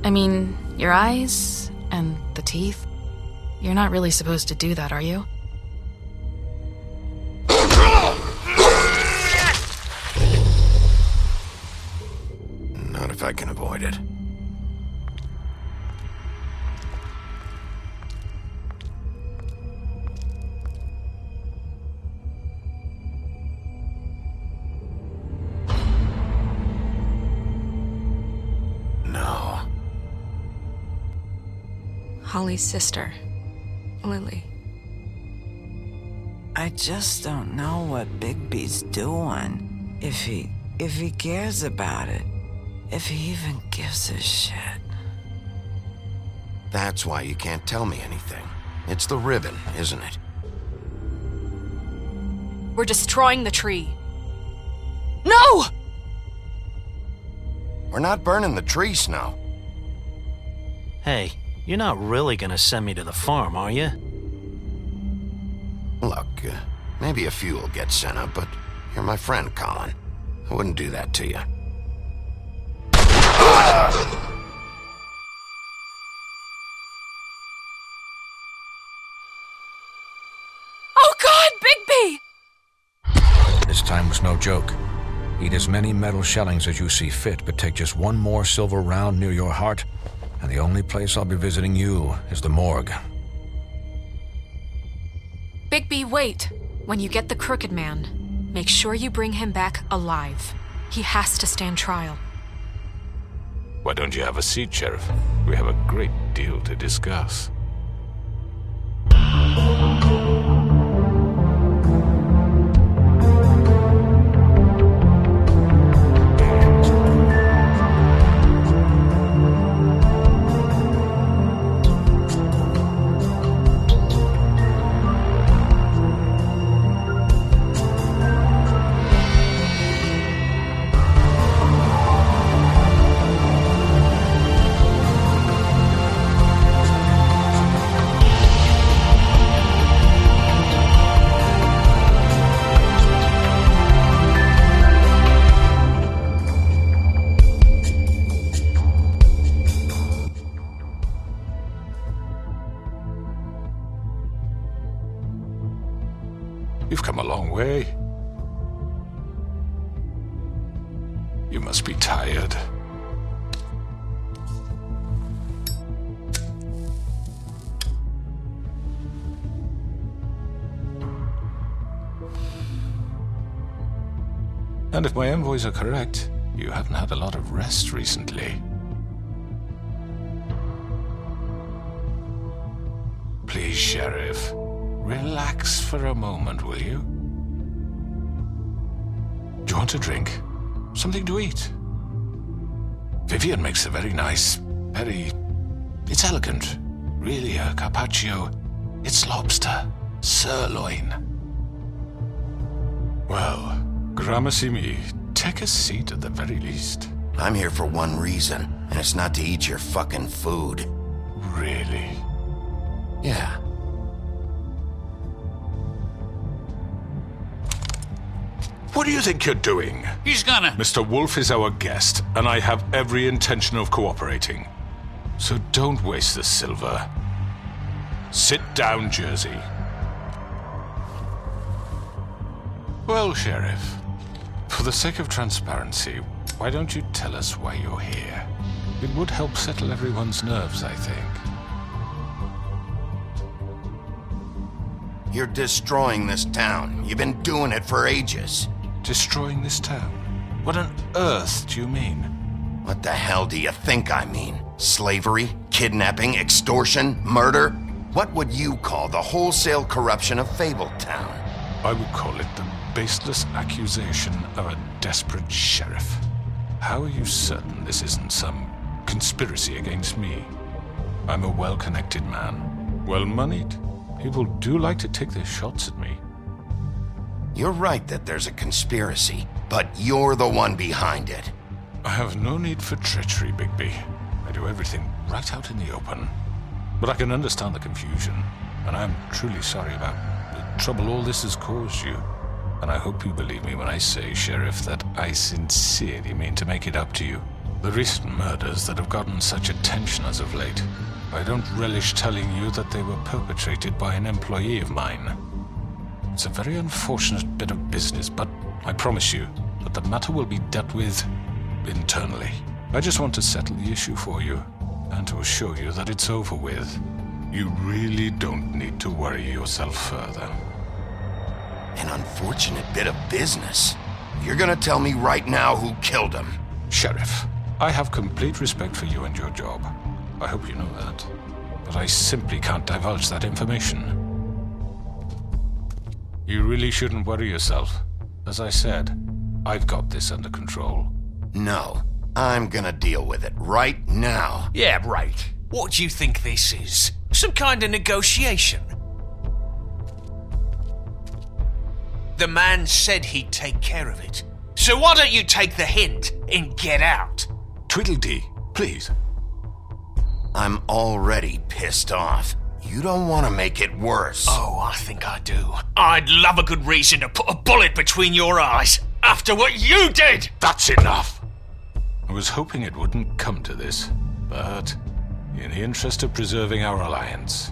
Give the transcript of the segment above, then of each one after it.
I mean, your eyes and the teeth. You're not really supposed to do that, are you? Not if I can avoid it. No. Holly's sister, Lily. I just don't know what Bigby's doing. If he cares about it. If he even gives a shit. That's why you can't tell me anything. It's the ribbon, isn't it? We're destroying the tree. No! We're not burning the tree, Snow. Hey, you're not really gonna send me to the farm, are you? Look, maybe a few will get sent up, but you're my friend, Colin. I wouldn't do that to you. Oh God, Bigby! This time was no joke. Eat as many metal shellings as you see fit, but take just one more silver round near your heart, and the only place I'll be visiting you is the morgue. Bigby, wait. When you get the Crooked Man, make sure you bring him back alive. He has to stand trial. Why don't you have a seat, Sheriff? We have a great deal to discuss. You've come a long way. You must be tired. And if my envoys are correct, you haven't had a lot of rest recently. Please, Sheriff. Relax for a moment, will you? Do you want a drink? Something to eat? Vivian makes a very nice, it's elegant. Really a carpaccio. It's lobster. Sirloin. Well, gramercy me. Take a seat at the very least. I'm here for one reason, and it's not to eat your fucking food. Really? Yeah. What do you think you're doing? He's gonna... Mr. Wolf is our guest, and I have every intention of cooperating. So don't waste the silver. Sit down, Jersey. Well, Sheriff, for the sake of transparency, why don't you tell us why you're here? It would help settle everyone's nerves, I think. You're destroying this town. You've been doing it for ages. Destroying this town? What on earth do you mean? What the hell do you think I mean? Slavery? Kidnapping? Extortion? Murder? What would you call the wholesale corruption of Fabletown? I would call it the baseless accusation of a desperate sheriff. How are you certain this isn't some conspiracy against me? I'm a well-connected man, well-moneyed. People do like to take their shots at me. You're right that there's a conspiracy, but you're the one behind it. I have no need for treachery, Bigby. I do everything right out in the open. But I can understand the confusion, and I'm truly sorry about the trouble all this has caused you. And I hope you believe me when I say, Sheriff, that I sincerely mean to make it up to you. The recent murders that have gotten such attention as of late, I don't relish telling you that they were perpetrated by an employee of mine. It's a very unfortunate bit of business, but I promise you that the matter will be dealt with internally. I just want to settle the issue for you, and to assure you that it's over with. You really don't need to worry yourself further. An unfortunate bit of business. You're gonna tell me right now who killed him? Sheriff, I have complete respect for you and your job. I hope you know that. But I simply can't divulge that information. You really shouldn't worry yourself. As I said, I've got this under control. No, I'm gonna deal with it right now. Yeah, right. What do you think this is? Some kind of negotiation? The man said he'd take care of it. So why don't you take the hint and get out? Tweedledee, please. I'm already pissed off. You don't want to make it worse. Oh, I think I do. I'd love a good reason to put a bullet between your eyes after what you did! That's enough! I was hoping it wouldn't come to this, but in the interest of preserving our alliance,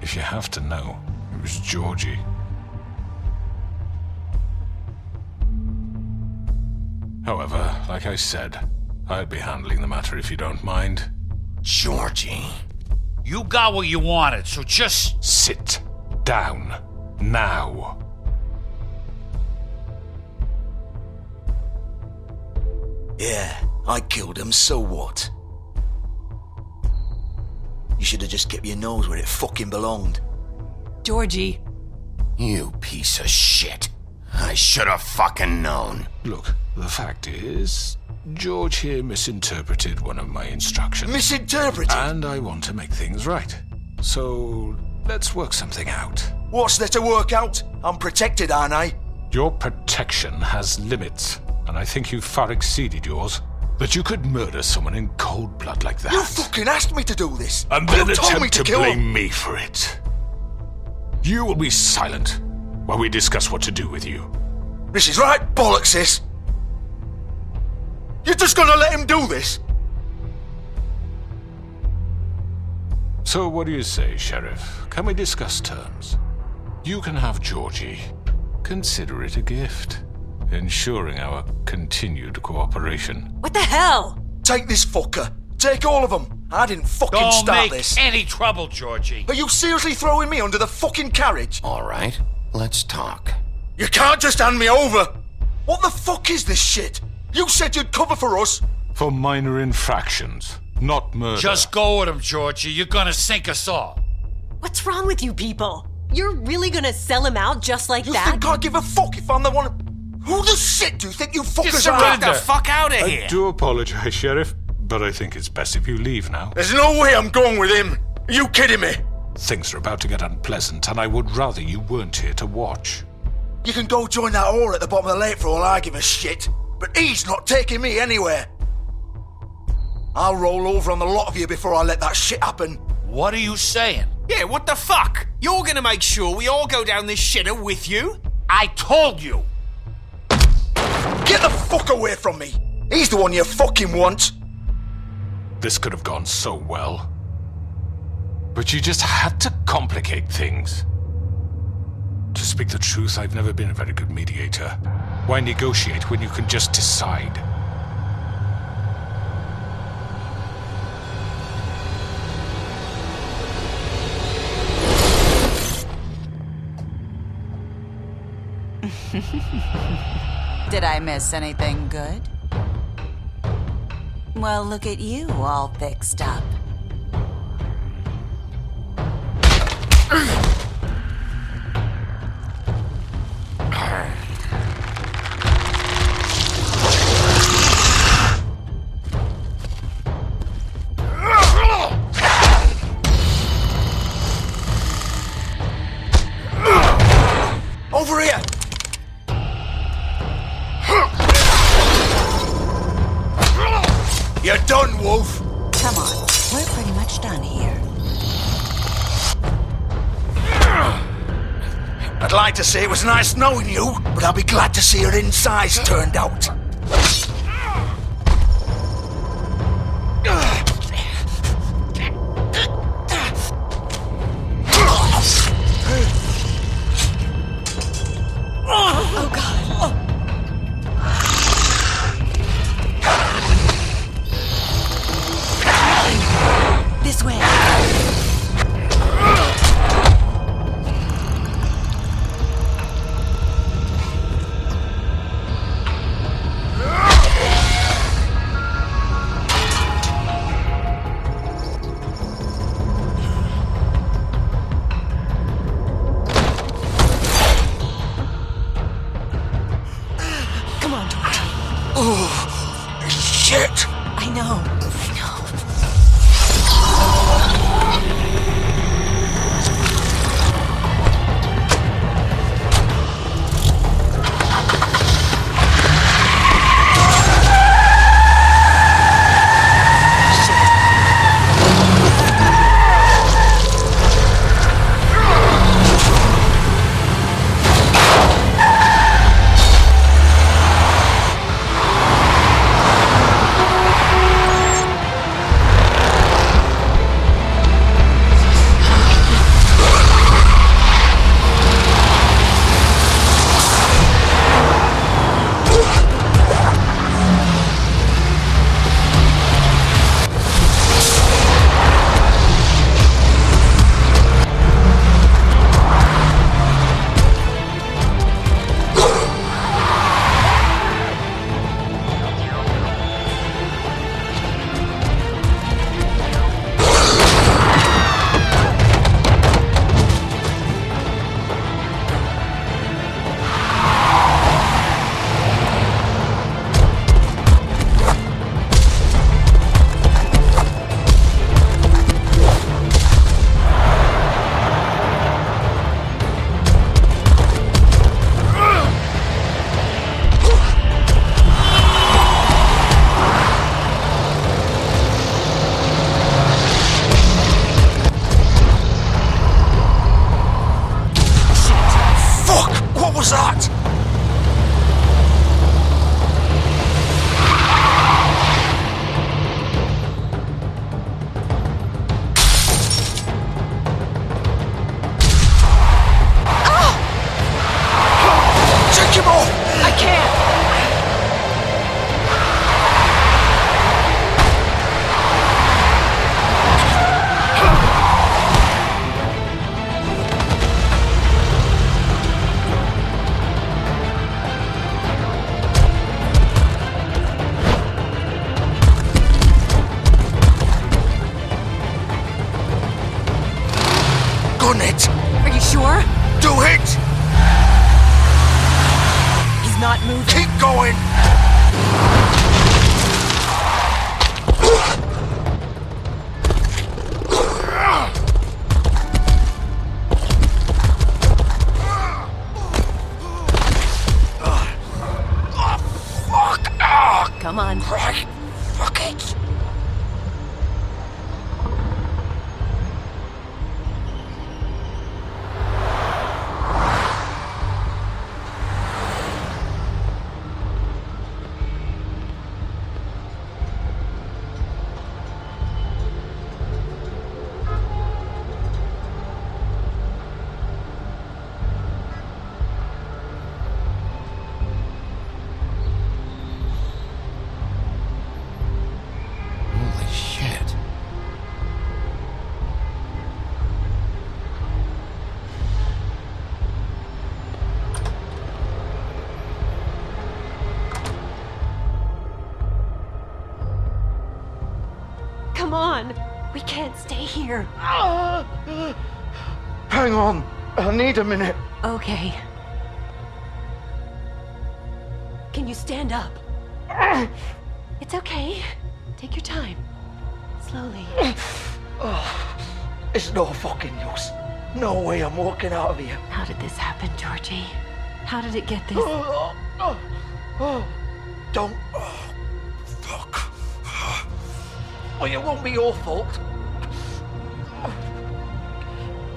if you have to know, it was Georgie. However, like I said, I'll be handling the matter if you don't mind. Georgie. You got what you wanted, so just... Sit down. Now. Yeah, I killed him, so what? You should have just kept your nose where it fucking belonged. Georgie. You piece of shit. I should have fucking known. Look, the fact is, George here misinterpreted one of my instructions. Misinterpreted? And I want to make things right. So, let's work something out. What's there to work out? I'm protected, aren't I? Your protection has limits, and I think you've far exceeded yours. That you could murder someone in cold blood like that. You fucking asked me to do this! And then you told me attempt to to kill blame him. me for it. You will be silent while we discuss what to do with you. This is right bollocks, this! You're just gonna let him do this? So what do you say, Sheriff? Can we discuss terms? You can have Georgie. Consider it a gift, ensuring our continued cooperation. What the hell? Take this fucker. Take all of them. I didn't fucking Don't start make this. any trouble, Georgie. Are you seriously throwing me under the fucking carriage? All right, let's talk. You can't just hand me over! What the fuck is this shit? You said you'd cover for us! For minor infractions, not murder. Just go with him, Georgie. You're gonna sink us all. What's wrong with you people? You're really gonna sell him out just like You that? think I give a fuck if I'm the one... Who the shit do you think you fuckers are? Get the fuck out of I here. do apologize, Sheriff, but I think it's best if you leave now. There's no way I'm going with him! Are you kidding me? Things are about to get unpleasant, and I would rather you weren't here to watch. You can go join that whore at the bottom of the lake for all I give a shit. But he's not taking me anywhere. I'll roll over on the lot of you before I let that shit happen. What are you saying? Yeah, what the fuck? You're gonna make sure we all go down this shitter with you? I told you. Get the fuck away from me. He's the one you fucking want. This could have gone so well. But you just had to complicate things. To speak the truth, I've never been a very good mediator. Why negotiate when you can just decide? Did I miss anything good? Well, look at you, all fixed up. Over here! You're done, Wolf! Come on, we're pretty much done here. I'd like to say it was nice knowing you, but I'll be glad to see your insides turned out. done it. Are you sure? Do it. He's not moving. Keep going. Come on. Right. Fuck it. Holy shit. Come on. We can't stay here. Hang on. I need a minute. Okay. Can you stand up? It's okay. Take your time. Slowly. It's no fucking use. No way I'm walking out of here. How did this happen, Georgie? How did it get this? Don't. Fuck. Well, it won't be your fault.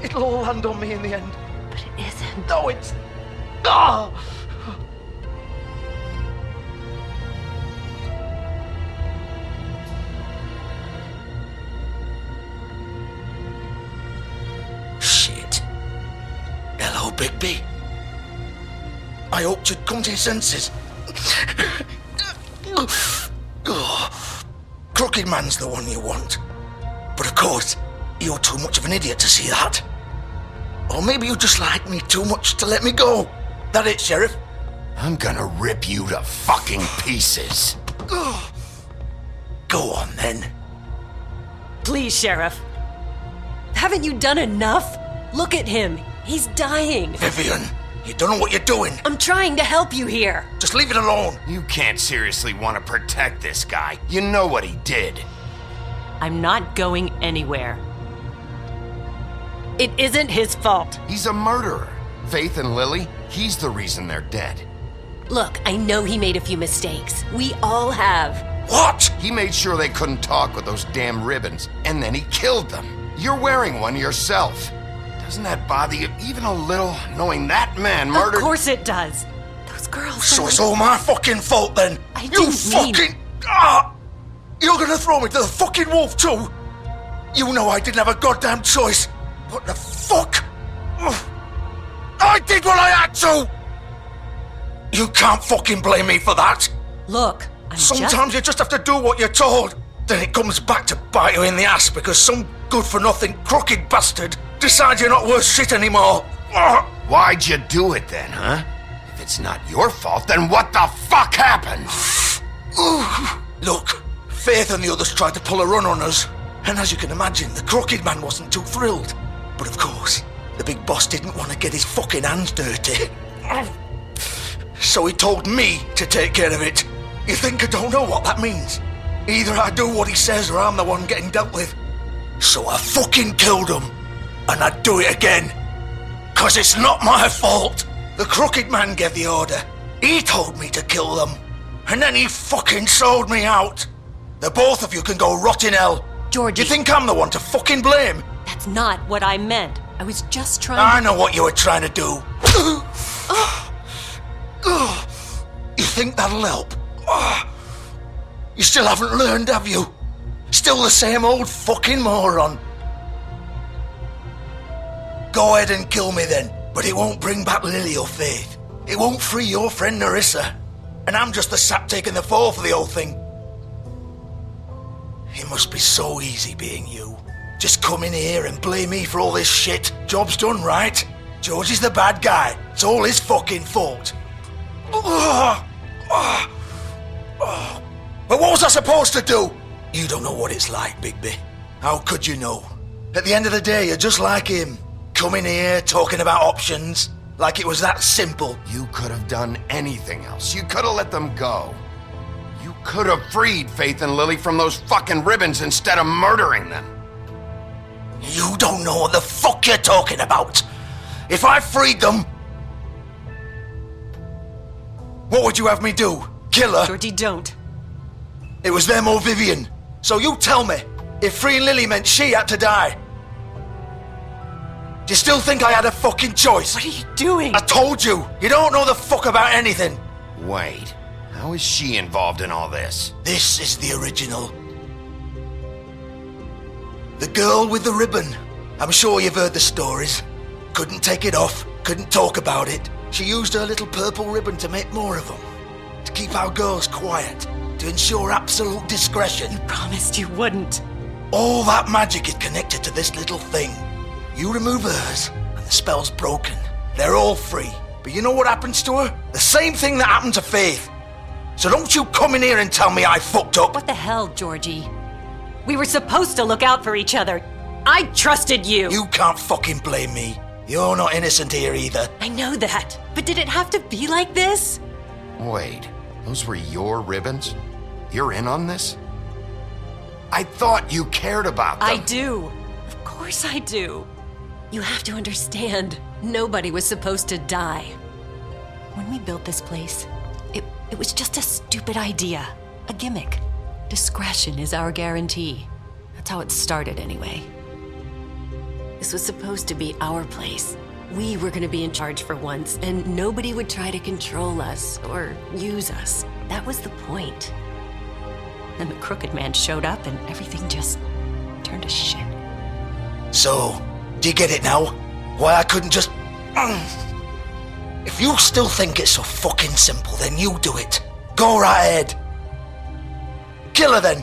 It'll all land on me in the end. But it isn't. No, it's. Ah! Shit. Hello, Bigby. I hoped you'd come to your senses. Crooked Man's the one you want. But of course, you're too much of an idiot to see that. Or maybe you just like me too much to let me go. That it, Sheriff? I'm gonna rip you to fucking pieces. Go on, then. Please, Sheriff. Haven't you done enough? Look at him. He's dying. Vivian, you don't know what you're doing. I'm trying to help you here. Just leave it alone. You can't seriously want to protect this guy. You know what he did. I'm not going anywhere. It isn't his fault. He's a murderer. Faith and Lily, he's the reason they're dead. Look, I know he made a few mistakes. We all have. What? He made sure they couldn't talk with those damn ribbons, and then he killed them. You're wearing one yourself. Doesn't that bother you even a little, knowing that man murdered... Of course it does. Those girls... So it's all my fucking fault, then? I You didn't mean... fucking... Ah! You're gonna throw me to the fucking wolf, too? You know I didn't have a goddamn choice. What the fuck? Ugh. I did what I had to! You can't fucking blame me for that. Look, Sometimes you just have to do what you're told. Then it comes back to bite you in the ass because some good-for-nothing crooked bastard decides you're not worth shit anymore. Ugh. Why'd you do it then, huh? If it's not your fault, then what the fuck happened? Look, Faith and the others tried to pull a run on us. And as you can imagine, the crooked man wasn't too thrilled. But of course, the big boss didn't want to get his fucking hands dirty. So he told me to take care of it. You think I don't know what that means? Either I do what he says or I'm the one getting dealt with. So I fucking killed him. And I'd do it again. 'Cause it's not my fault. The crooked man gave the order. He told me to kill them. And then he fucking sold me out. The both of you can go rot in hell. Georgie... You think I'm the one to fucking blame? That's not what I meant. I was just trying I know what you were trying to do. You think that'll help? You still haven't learned, have you? Still the same old fucking moron. Go ahead and kill me then, but it won't bring back Lily or Faith. It won't free your friend Nerissa. And I'm just the sap taking the fall for the whole thing. It must be so easy being you. Just come in here and blame me for all this shit. Job's done, right? George is the bad guy. It's all his fucking fault. But what was I supposed to do? You don't know what it's like, Bigby. How could you know? At the end of the day, you're just like him. coming here talking about options, like it was that simple. You could have done anything else. You could have let them go. You could have freed Faith and Lily from those fucking ribbons instead of murdering them. You don't know what the fuck you're talking about. If I freed them, what would you have me do? Kill her? Georgie, don't. It was them or Vivian. So you tell me, if freeing Lily meant she had to die, do you still think I had a fucking choice? What are you doing? I told you, you don't know the fuck about anything. Wait, how is she involved in all this? This is the original. The girl with the ribbon. I'm sure you've heard the stories. Couldn't take it off, couldn't talk about it. She used her little purple ribbon to make more of them. To keep our girls quiet. To ensure absolute discretion. You promised you wouldn't. All that magic is connected to this little thing. You remove hers, and the spell's broken. They're all free. But you know what happens to her? The same thing that happened to Faith. So don't you come in here and tell me I fucked up. What the hell, Georgie? We were supposed to look out for each other. I trusted you. You can't fucking blame me. You're not innocent here either. I know that. But did it have to be like this? Wait, those were your ribbons? You're in on this? I thought you cared about them. I do. Of course I do. You have to understand, nobody was supposed to die. When we built this place, it was just a stupid idea. A gimmick. Discretion is our guarantee. That's how it started anyway. This was supposed to be our place. We were gonna be in charge for once, and nobody would try to control us or use us. That was the point. Then the crooked man showed up and everything just turned to shit. So, do you get it now? Why I couldn't just... If you still think it's so fucking simple, then you do it. Go right ahead. Kill her then.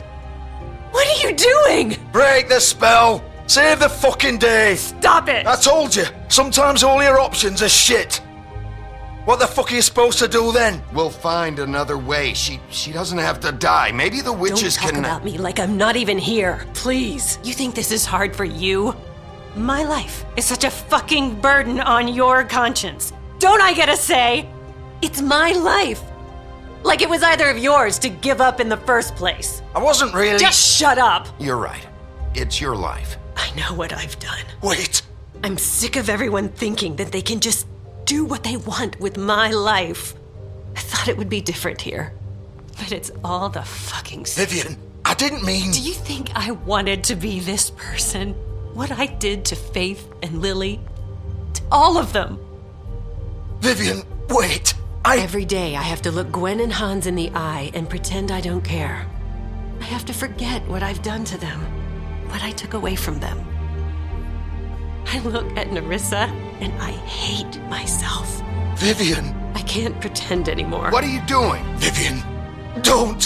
What are you doing? Break the spell. Save the fucking day. Stop it. I told you. Sometimes all your options are shit. What the fuck are you supposed to do then? We'll find another way. She doesn't have to die. Maybe the witches Don't talk can... about me like I'm not even here. Please. You think this is hard for you? My life is such a fucking burden on your conscience. Don't I get a say? It's my life. Like it was either of yours to give up in the first place. I wasn't really... Just shut up. You're right. It's your life. I know what I've done. Wait. I'm sick of everyone thinking that they can just do what they want with my life. I thought it would be different here. But it's all the fucking same. Vivian, I didn't mean... Do you think I wanted to be this person? What I did to Faith and Lily? To all of them. Vivian, wait. Every day I have to look Gwen and Hans in the eye and pretend I don't care. I have to forget what I've done to them. What I took away from them. I look at Nerissa and I hate myself. Vivian. I can't pretend anymore. What are you doing? Vivian, don't.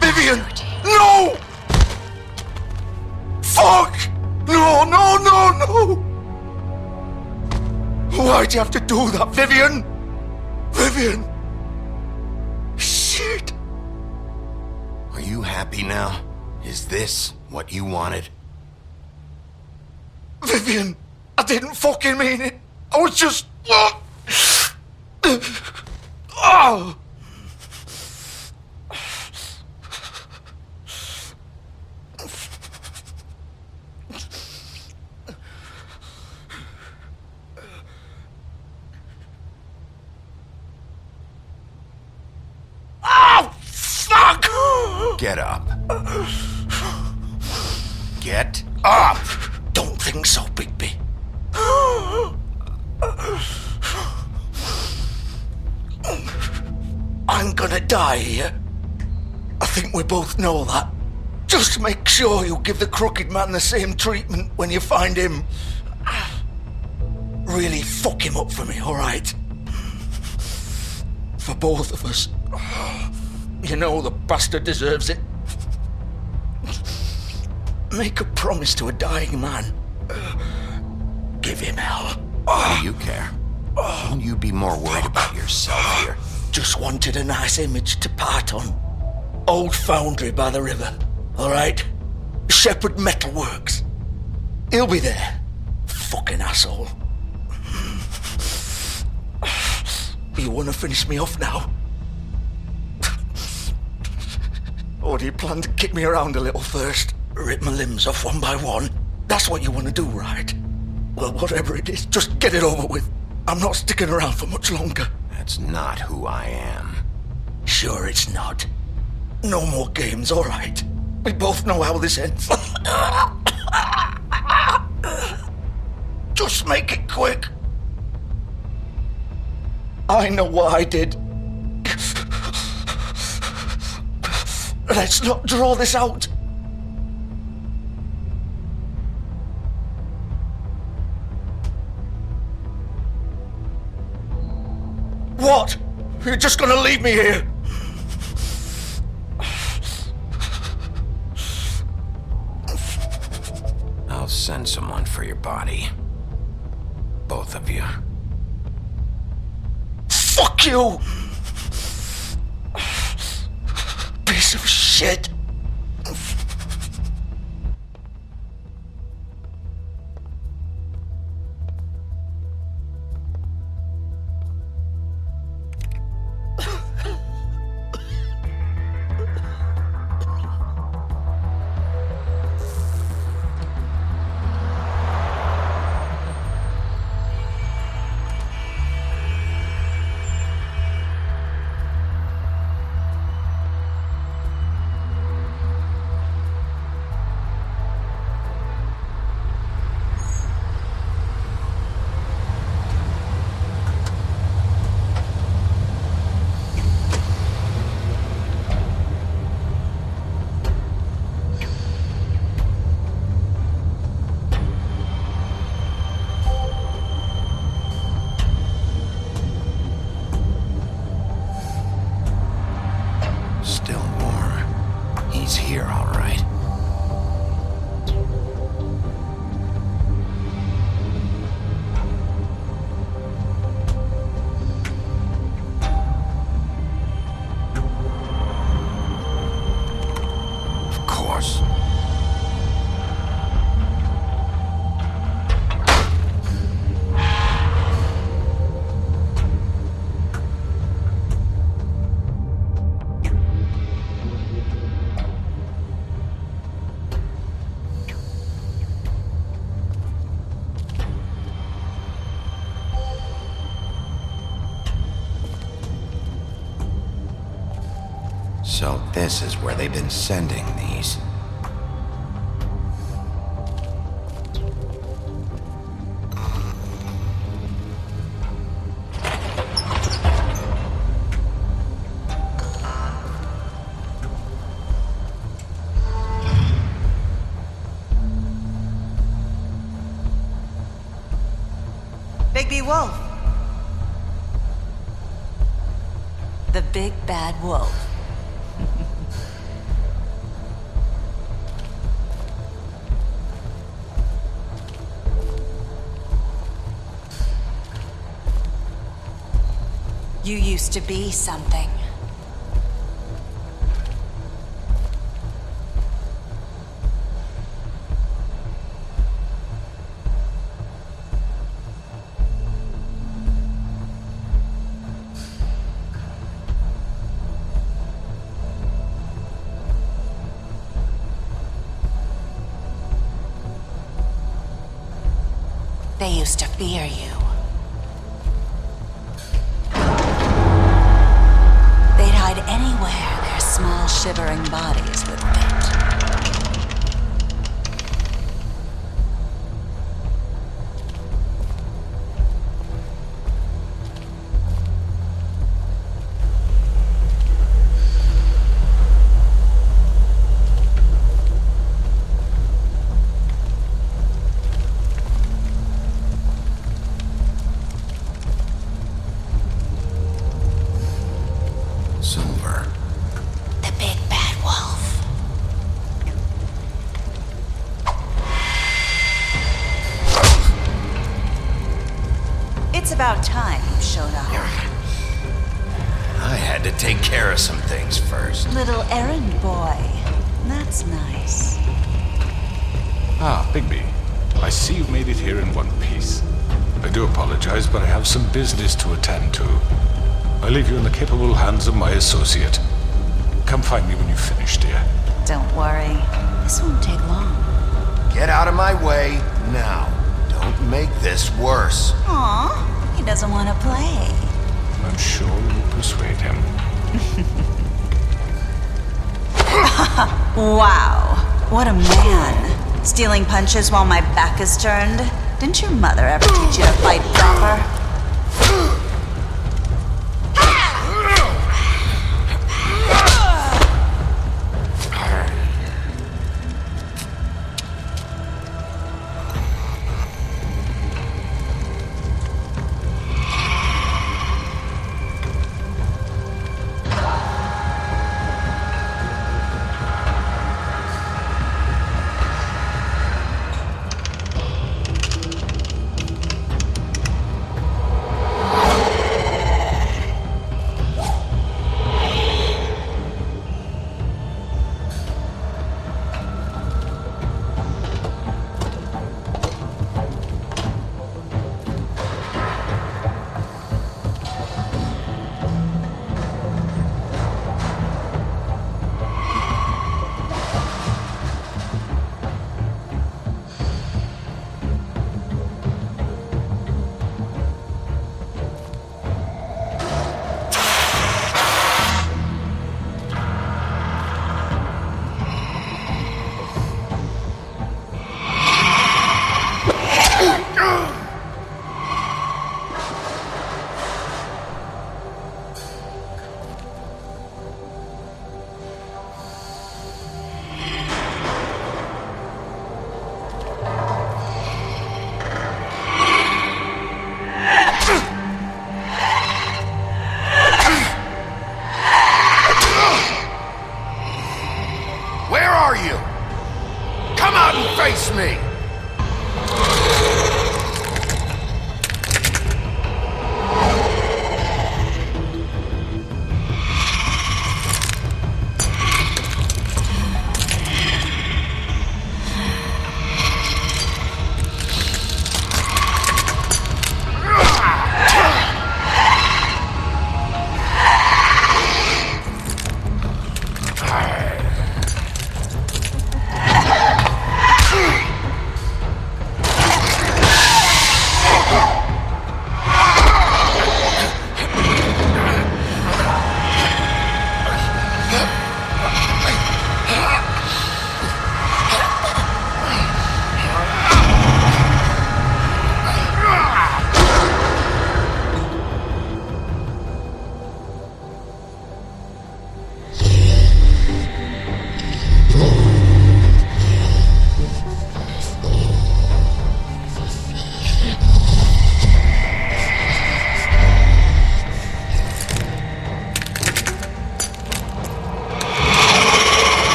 Vivian, Georgie. no! Fuck! No, no, no, no! Why'd you have to do that, Vivian? Vivian! Shit! Are you happy now? Is this what you wanted? Vivian, I didn't fucking mean it. I was just... Oh! Get up. Get up! Don't think so, Bigby. I'm gonna die here. I think we both know that. Just make sure you give the crooked man the same treatment when you find him. Really fuck him up for me, alright? For both of us. You know the bastard deserves it. Make a promise to a dying man. Give him hell. Do you care? Shouldn't you be more worried about yourself here? Just wanted a nice image to part on. Old foundry by the river. Alright? Sheppard Metalworks. He'll be there. fucking asshole. You want to finish me off now? Or do you plan to kick me around a little first? Rip my limbs off one by one? That's what you want to do, right? Well, whatever it is, just get it over with. I'm not sticking around for much longer. That's not who I am. Sure it's not. No more games, all right? We both know how this ends. Just make it quick. I know what I did. Let's not draw this out. What? You're just gonna leave me here? I'll send someone for your body. Both of you. Fuck you! Piece of shit. So this is where they've been sending these. Bigby Wolf. The big bad wolf. You used to be something. They used to fear you. They'd hide anywhere their small, shivering bodies would fit. Silver. The big bad wolf. It's about time you showed up. I had to take care of some things first. Little errand boy. That's nice. Ah, Bigby. I see you made it here in one piece. I do apologize, but I have some business to attend to. I leave you in the capable hands of my associate. Come find me when you finish, dear. Don't worry. This won't take long. Get out of my way now. Don't make this worse. Aw, he doesn't want to play. I'm sure you'll persuade him. Wow, what a man. Stealing punches while my back is turned? Didn't your mother ever teach you to fight proper? me!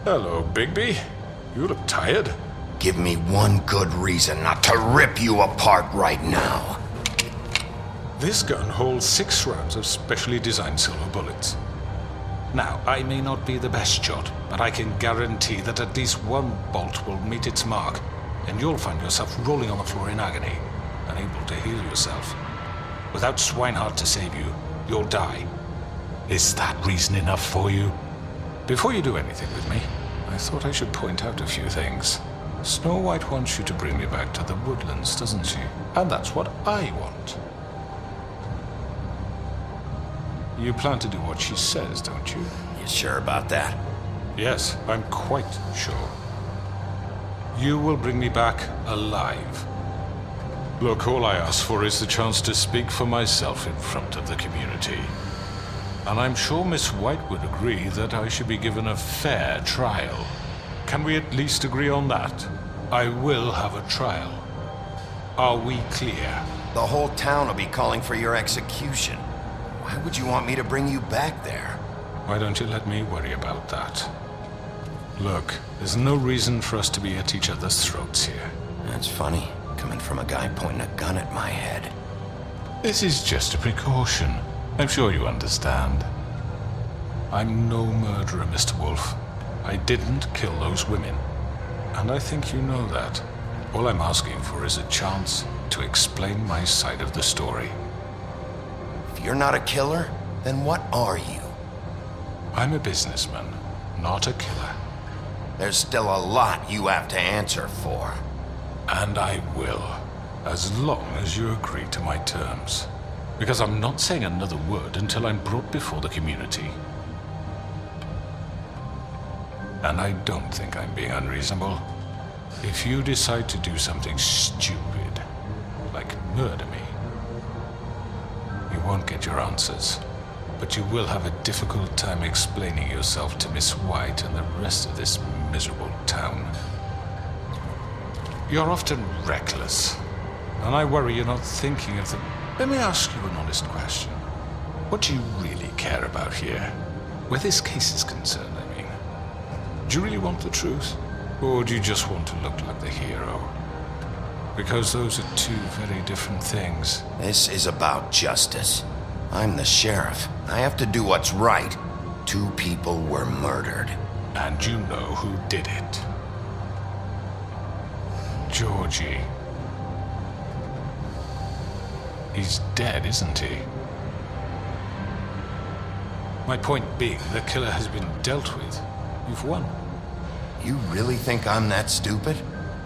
Hello, Bigby. You look tired. Give me one good reason not to rip you apart right now. This gun holds 6 rounds of specially designed silver bullets. Now, I may not be the best shot, but I can guarantee that at least one bolt will meet its mark, and you'll find yourself rolling on the floor in agony, unable to heal yourself. Without Swinehart to save you, you'll die. Is that reason enough for you? Before you do anything with me, I thought I should point out a few things. Snow White wants you to bring me back to the Woodlands, doesn't she? And that's what I want. You plan to do what she says, don't you? You sure about that? Yes, I'm quite sure. You will bring me back alive. Look, all I ask for is the chance to speak for myself in front of the community. And I'm sure Miss White would agree that I should be given a fair trial. Can we at least agree on that? I will have a trial. Are we clear? The whole town will be calling for your execution. Why would you want me to bring you back there? Why don't you let me worry about that? Look, there's no reason for us to be at each other's throats here. That's funny, coming from a guy pointing a gun at my head. This is just a precaution. I'm sure you understand. I'm no murderer, Mr. Wolf. I didn't kill those women. And I think you know that. All I'm asking for is a chance to explain my side of the story. If you're not a killer, then what are you? I'm a businessman, not a killer. There's still a lot you have to answer for. And I will, as long as you agree to my terms. Because I'm not saying another word until I'm brought before the community. And I don't think I'm being unreasonable. If you decide to do something stupid, like murder me, you won't get your answers. But you will have a difficult time explaining yourself to Miss White and the rest of this miserable town. You're often reckless, and I worry you're not thinking of the... Let me ask you an honest question. What do you really care about here? Where this case is concerned, I mean. Do you really want the truth? Or do you just want to look like the hero? Because those are 2 very different things. This is about justice. I'm the sheriff. I have to do what's right. 2 people were murdered. And you know who did it. Georgie. He's dead, isn't he? My point being, the killer has been dealt with. You've won. You really think I'm that stupid?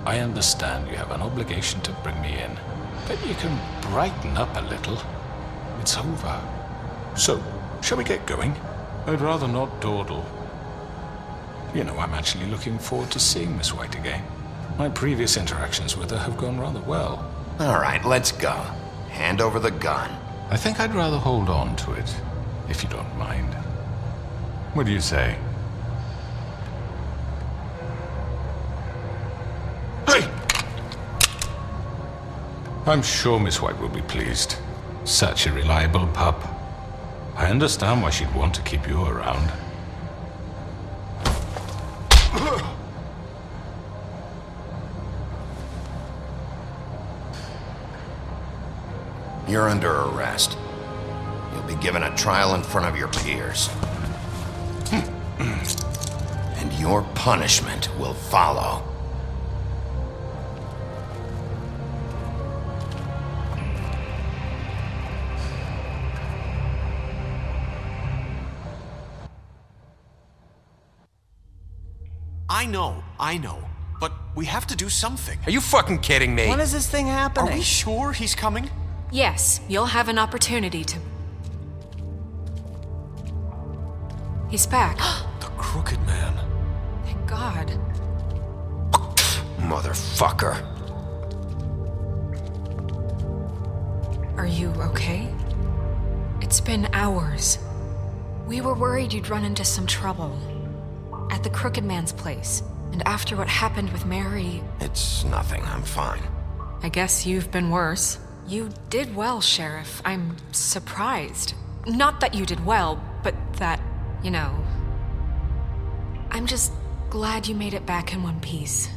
I understand you have an obligation to bring me in. But you can brighten up a little. It's over. So, shall we get going? I'd rather not dawdle. You know, I'm actually looking forward to seeing Miss White again. My previous interactions with her have gone rather well. All right, let's go. Hand over the gun. I think I'd rather hold on to it, if you don't mind. What do you say? Hey! I'm sure Miss White will be pleased. Such a reliable pup. I understand why she'd want to keep you around. You're under arrest. You'll be given a trial in front of your peers. And your punishment will follow. I know. But we have to do something. Are you fucking kidding me? When is this thing happening? Are we sure he's coming? Yes, you'll have an opportunity to... He's back. The Crooked Man. Thank God. Motherfucker. Are you okay? It's been hours. We were worried you'd run into some trouble. At the Crooked Man's place. And after what happened with Mary... It's nothing, I'm fine. I guess you've been worse. You did well, Sheriff. I'm surprised. Not that you did well, but that, you know... I'm just Glad you made it back in one piece.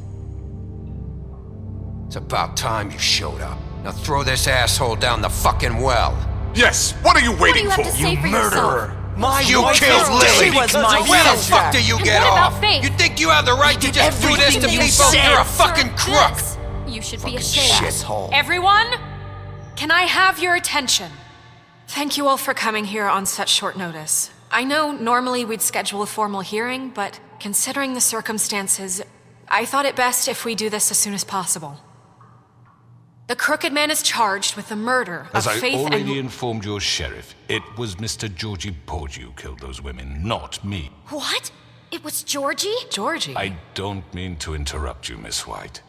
It's about time you showed up. Now throw this asshole down the fucking well. Yes, what are you waiting What do you have to say for murderer! yourself? You killed Lily! She was my Where the sister. fuck do you And get what about off? Faith? You think you have the right to just do this to everything you people? said. You're a fucking crook! This. You should be Fucking ashamed. shithole. Everyone, can I have your attention? Thank you all for coming here on such short notice. I know normally we'd schedule a formal hearing, but considering the circumstances, I thought it best if we do this as soon as possible. The Crooked Man is charged with the murder As of I Faith already and... informed your sheriff, it was Mr. Georgie Porgy who killed those women, not me. What? It was Georgie? Georgie? I don't mean to interrupt you, Miss White,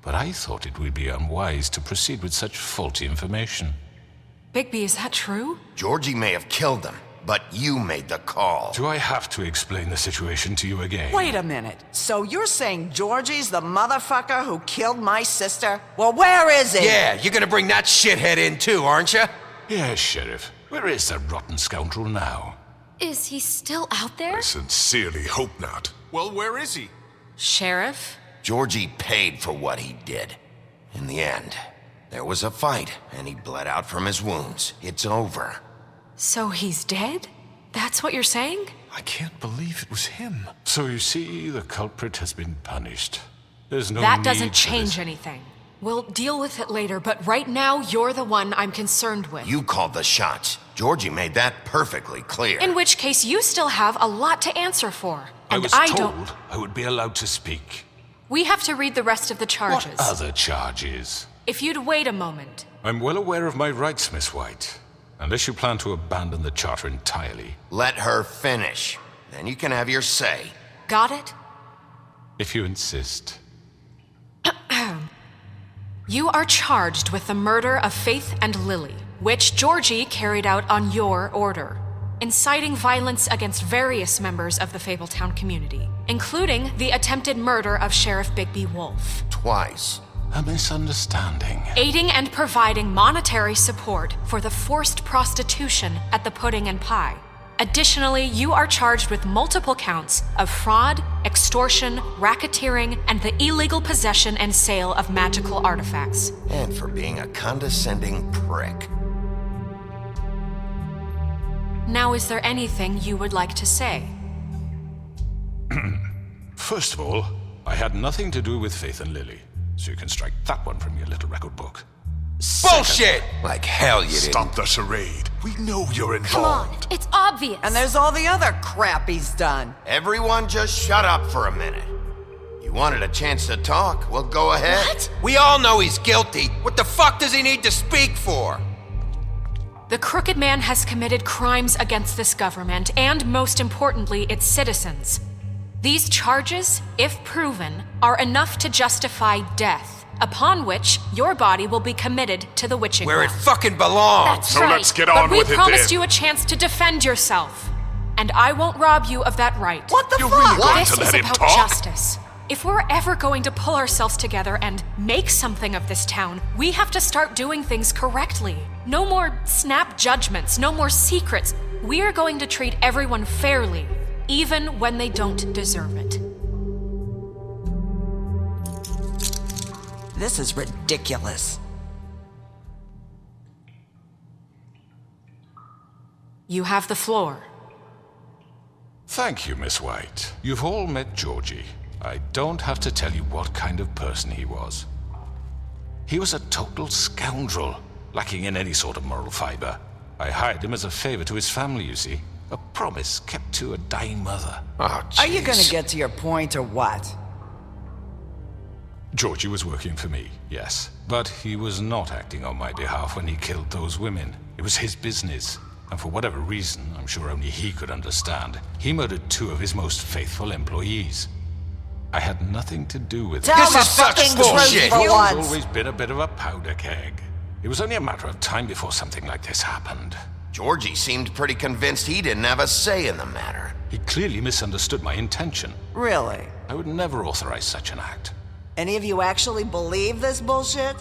but I thought it would be unwise to proceed with such faulty information. Bigby, is that true? Georgie may have killed them, but you made the call. Do I have to explain the situation to you again? Wait a minute. So you're saying Georgie's the motherfucker who killed my sister? Well, where is he? Yeah, you're gonna bring that shithead in too, aren't you? Yes, Sheriff. Where is that rotten scoundrel now? Is he still out there? I sincerely hope not. Well, where is he? Sheriff? Georgie paid for what he did. In the end, there was a fight, and he bled out from his wounds. It's over. So he's dead? That's what you're saying? I can't believe it was him. So you see, the culprit has been punished. There's no That need doesn't for change this. anything. We'll deal with it later, but right now, you're the one I'm concerned with. You called the shots. Georgie made that perfectly clear. In which case, you still have a lot to answer for. I And was I told don't... I would be allowed to speak. We have to read the rest of the charges. What other charges? If you'd wait a moment. I'm well aware of my rights, Miss White. Unless you plan to abandon the charter entirely. Let her finish. Then you can have your say. Got it? If you insist. You are charged with the murder of Faith and Lily, which Georgie carried out on your order, inciting violence against various members of the Fabletown community, including the attempted murder of Sheriff Bigby Wolf. Twice. A misunderstanding. Aiding and providing monetary support for the forced prostitution at the Pudding and Pie. Additionally, you are charged with multiple counts of fraud, extortion, racketeering, and the illegal possession and sale of magical artifacts. And for being a condescending prick. Now, is there anything you would like to say? First of all, I had nothing to do with Faith and Lily, so you can strike that one from your little record book. Bullshit! Like hell you didn't. Stop the charade. We know you're Come on, involved. it's obvious. And there's all the other crap he's done. Everyone just shut up for a minute. You wanted a chance to talk? Well, go ahead. What? We all know he's guilty. What the fuck does he need to speak for? The Crooked Man has committed crimes against this government and, most importantly, its citizens. These charges, if proven, are enough to justify death, upon which your body will be committed to the witching Where it well. fucking belongs. That's So right. let's get on but with we it promised then. you a chance to defend yourself, and I won't rob you of that right. What the You're fuck? really going This to is let him about talk? justice. If we're ever going to pull ourselves together and make something of this town, we have to start doing things correctly. No more snap judgments, no more secrets. We are going to treat everyone fairly, even when they don't deserve it. This is ridiculous. You have the floor. Thank you, Miss White. You've all met Georgie. I don't have to tell you what kind of person he was. He was a total scoundrel, lacking in any sort of moral fiber. I hired him as a favor to his family, you see. A promise kept to a dying mother. Oh, Are you gonna jeez. get to your point or what? Georgie was working for me, yes. But he was not acting on my behalf when he killed those women. It was his business. And for whatever reason, I'm sure only he could understand, he murdered 2 of his most faithful employees. I had nothing to do with it. Tell This the is such fucking bullshit. truth for He's once. always been a bit of a powder keg. It was only a matter of time before something like this happened. Georgie seemed pretty convinced he didn't have a say in the matter. He clearly misunderstood my intention. Really? I would never authorize such an act. Any of you actually believe this bullshit?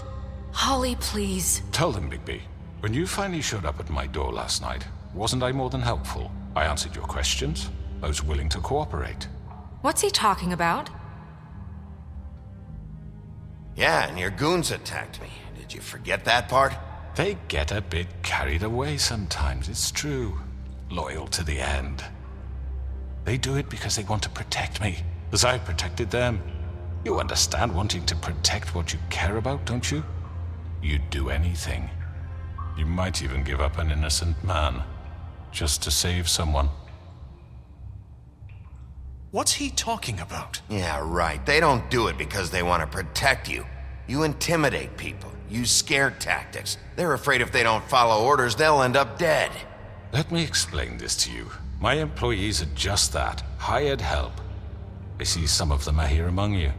Holly, please. Tell them, Bigby. When you finally showed up at my door last night, wasn't I more than helpful? I answered your questions. I was willing to cooperate. What's he talking about? Yeah, and your goons attacked me. Did you forget that part? They get a bit carried away sometimes, it's true. Loyal to the end. They do it because they want to protect me, as I've protected them. You understand wanting to protect what you care about, don't you? You'd do anything. You might even give up an innocent man, just to save someone. What's he talking about? Yeah, right. They don't do it because they want to protect you. You intimidate people, use scare tactics. They're afraid if they don't follow orders, they'll end up dead. Let me explain this to you. My employees are just that, hired help. I see some of them are here among you.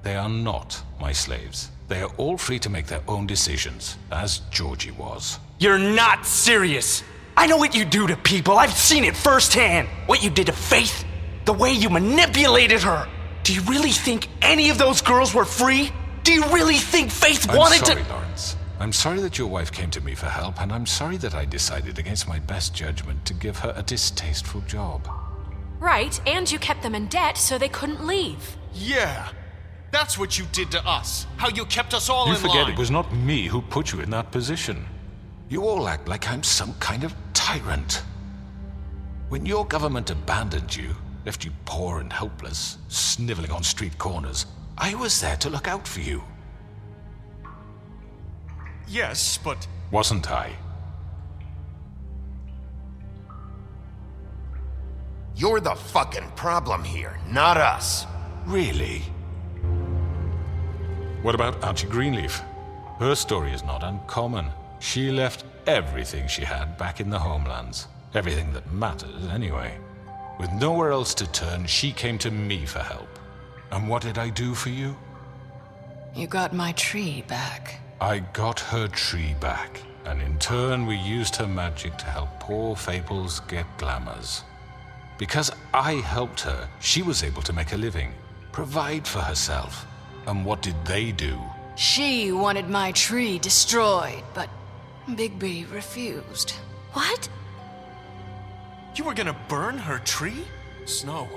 They are not my slaves. They are all free to make their own decisions, as Georgie was. You're not serious. I know what you do to people. I've seen it firsthand. What you did to Faith, the way you manipulated her. Do you really think any of those girls were free? Do you really think Faith wanted to— I'm sorry, Lawrence. I'm sorry that your wife came to me for help, and I'm sorry that I decided against my best judgment to give her a distasteful job. Right, and you kept them in debt so they couldn't leave. Yeah, that's what you did to us. How you kept us all in line. You forget it was not me who put you in that position. You all act like I'm some kind of tyrant. When your government abandoned you, left you poor and helpless, sniveling on street corners, I was there to look out for you. Yes, but... Wasn't I? You're the fucking problem here, not us. Really? What about Auntie Greenleaf? Her story is not uncommon. She left everything she had back in the homelands. Everything that matters, anyway. With nowhere else to turn, she came to me for help. And what did I do for you? You got my tree back. I got her tree back, and in turn we used her magic to help poor Fables get glamours. Because I helped her, she was able to make a living, provide for herself. And what did they do? She wanted my tree destroyed, but Bigby refused. What? You were gonna burn her tree? Snow,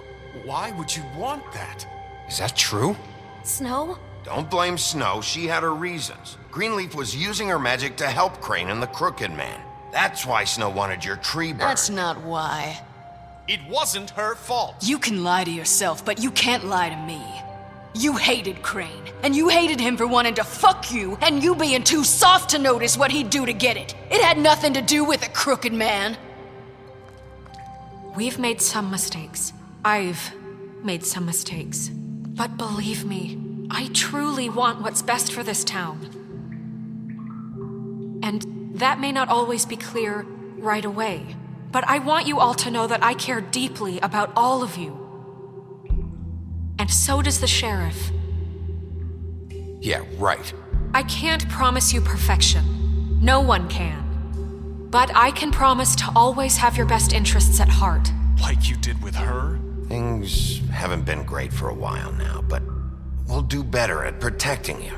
why would you want that? Is that true? Snow? Don't blame Snow, she had her reasons. Greenleaf was using her magic to help Crane and the Crooked Man. That's why Snow wanted your tree burned. That's not why. It wasn't her fault. You can lie to yourself, but you can't lie to me. You hated Crane, and you hated him for wanting to fuck you, and you being too soft to notice what he'd do to get it. It had nothing to do with a Crooked Man. We've made some mistakes. I've made some mistakes. But believe me, I truly want what's best for this town. And that may not always be clear right away, but I want you all to know that I care deeply about all of you. And so does the sheriff. Yeah, right. I can't promise you perfection. No one can. But I can promise to always have your best interests at heart. Like you did with her? Things haven't been great for a while now, but we'll do better at protecting you.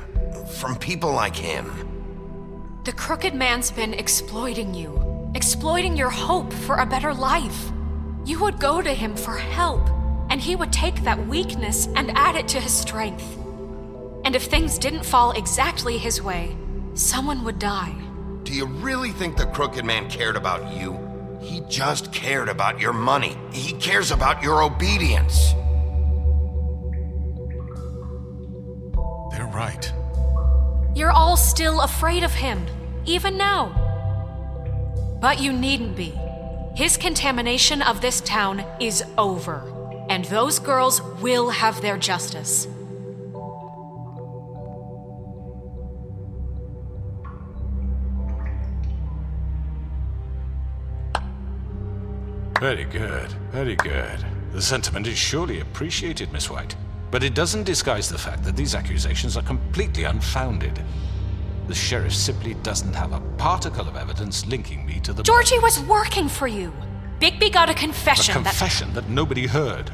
From people like him. The Crooked Man's been exploiting you. Exploiting your hope for a better life. You would go to him for help, and he would take that weakness and add it to his strength. And if things didn't fall exactly his way, someone would die. Do you really think the Crooked Man cared about you? He just cared about your money. He cares about your obedience. They're right. You're all still afraid of him, even now. But you needn't be. His contamination of this town is over, and those girls will have their justice. Very good, very good. The sentiment is surely appreciated, Miss White. But it doesn't disguise the fact that these accusations are completely unfounded. The sheriff simply doesn't have a particle of evidence linking me to the... Georgie was working for you. Bigby got a confession A confession that nobody heard.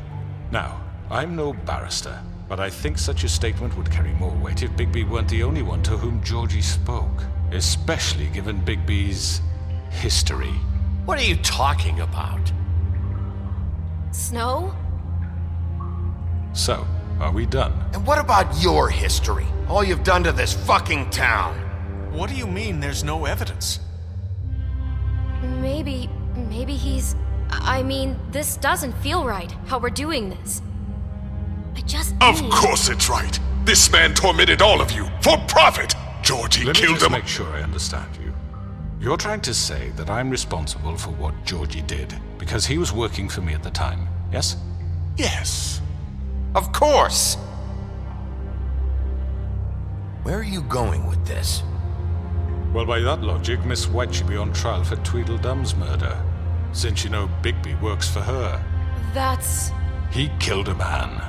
Now, I'm no barrister, but I think such a statement would carry more weight if Bigby weren't the only one to whom Georgie spoke. Especially given Bigby's history. What are you talking about? Snow? So, are we done? And what about your history? All you've done to this fucking town? What do you mean there's no evidence? Maybe he's... I mean, this doesn't feel right, how we're doing this. I just Of need... course it's right. This man tormented all of you for profit. Georgie Let me killed just him. make sure I understand you. You're trying to say that I'm responsible for what Georgie did because he was working for me at the time, yes? Yes. Of course! Where are you going with this? Well, by that logic, Miss White should be on trial for Tweedledum's murder, since you know Bigby works for her. That's... He killed a man.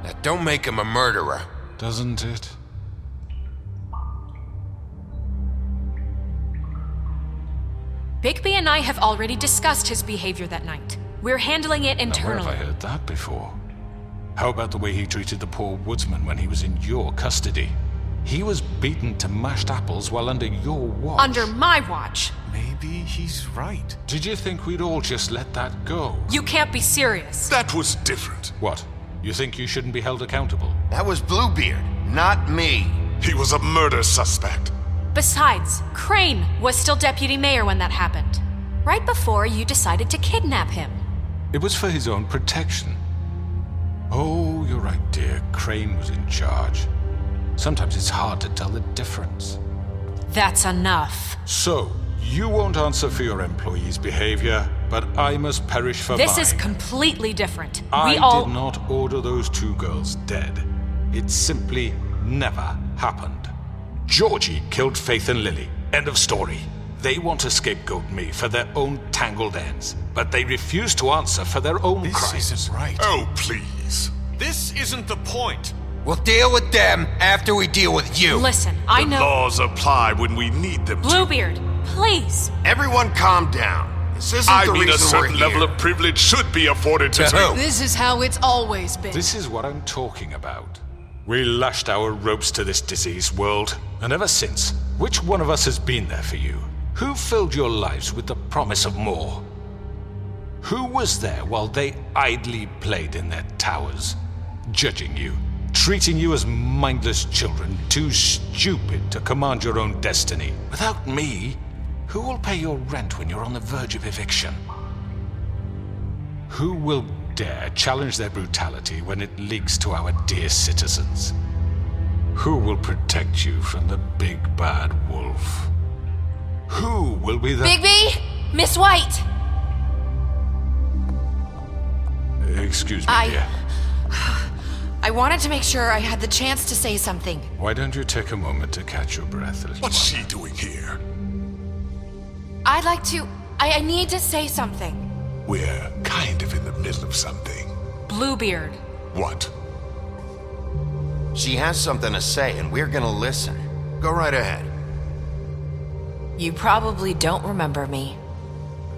That don't make him a murderer. Doesn't it? Bigby and I have already discussed his behavior that night. We're handling it Now, where internally. have I heard that before? How about the way he treated the poor woodsman when he was in your custody? He was beaten to mashed apples while under your watch. Under my watch. Maybe he's right. Did you think we'd all just let that go? You can't be serious. That was different. What? You think you shouldn't be held accountable? That was Bluebeard, not me. He was a murder suspect. Besides, Crane was still deputy mayor when that happened. Right before you decided to kidnap him. It was for his own protection. Oh, you're right, dear. Crane was in charge. Sometimes it's hard to tell the difference. That's enough. So, you won't answer for your employees' behavior, but I must perish for This mine. is completely different. I We all... did not order those two girls dead. It simply never happened. Georgie killed Faith and Lily. End of story. They want to scapegoat me for their own tangled ends, but they refuse to answer for their own crimes. This isn't right. Oh, please. This isn't the point. We'll deal with them after we deal with you. Listen, I The know... laws apply when we need them to. Bluebeard, please. Everyone calm down. This isn't I the mean, a reason we're certain here. level of privilege should be afforded to who? This is how it's always been. This is what I'm talking about. We lashed our ropes to this diseased world, and ever since, which one of us has been there for you? Who filled your lives with the promise of more? Who was there while they idly played in their towers, judging you, treating you as mindless children, too stupid to command your own destiny? Without me, who will pay your rent when you're on the verge of eviction? Who will dare challenge their brutality when it leaks to our dear citizens? Who will protect you from the big bad wolf? Who will be the... Bigby! Miss White! Excuse me, dear. I wanted to make sure I had the chance to say something. Why don't you take a moment to catch your breath, little What's one? she doing here? I'd like to... I need to say something. We're kind of in the middle of something. Bluebeard. What? She has something to say, and we're gonna listen. Go right ahead. You probably don't remember me.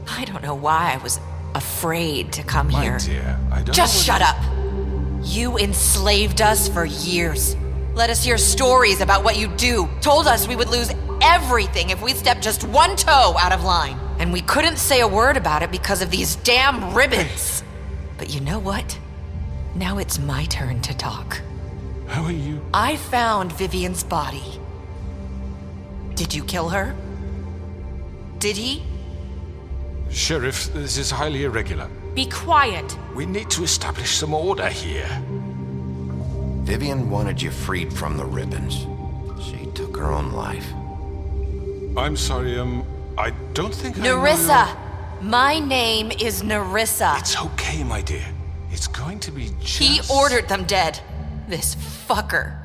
I don't know why I was afraid to come My here. dear, I don't Just know shut up! You enslaved us for years. Let us hear stories about what you do. Told us we would lose everything if we stepped just one toe out of line. And we couldn't say a word about it because of these damn ribbons. But you know what? Now it's my turn to talk. How are you? I found Vivian's body. Did you kill her? Did he? Sheriff, this is highly irregular. Be quiet. We need to establish some order here. Vivian wanted you freed from the ribbons. She took her own life. I'm sorry, I don't think I know Nerissa! My name is Nerissa. It's okay, my dear. It's going to be just... He ordered them dead. This fucker.